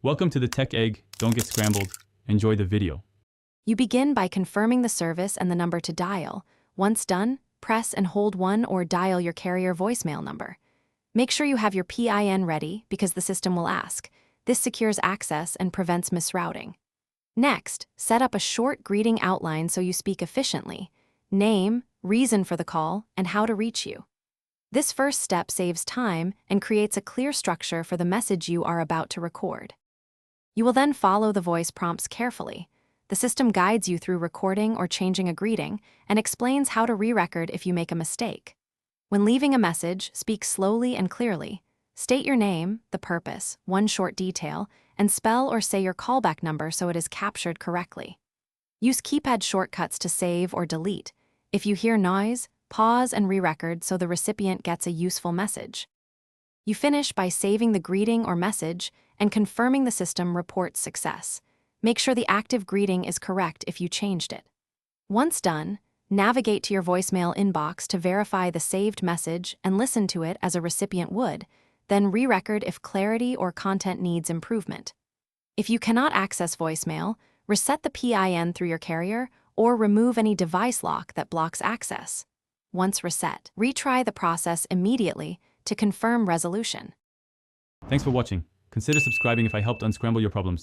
Welcome to the Tech Egg. Don't get scrambled. Enjoy the video. You begin by confirming the service and the number to dial. Once done, press and hold 1 or dial your carrier voicemail number. Make sure you have your PIN ready because the system will ask. This secures access and prevents misrouting. Next, set up a short greeting outline so you speak efficiently. Name, reason for the call, and how to reach you. This first step saves time and creates a clear structure for the message you are about to record. You will then follow the voice prompts carefully. The system guides you through recording or changing a greeting and explains how to re-record if you make a mistake. When leaving a message, speak slowly and clearly. State your name, the purpose, one short detail, and spell or say your callback number so it is captured correctly. Use keypad shortcuts to save or delete. If you hear noise, pause and re-record so the recipient gets a useful message. You finish by saving the greeting or message and confirming the system reports success. Make sure the active greeting is correct if you changed it. Once done, navigate to your voicemail inbox to verify the saved message and listen to it as a recipient would, then re-record if clarity or content needs improvement. If you cannot access voicemail, reset the PIN through your carrier or remove any device lock that blocks access. Once reset, retry the process immediately to confirm resolution. Thanks for watching. Consider subscribing if I helped unscramble your problems.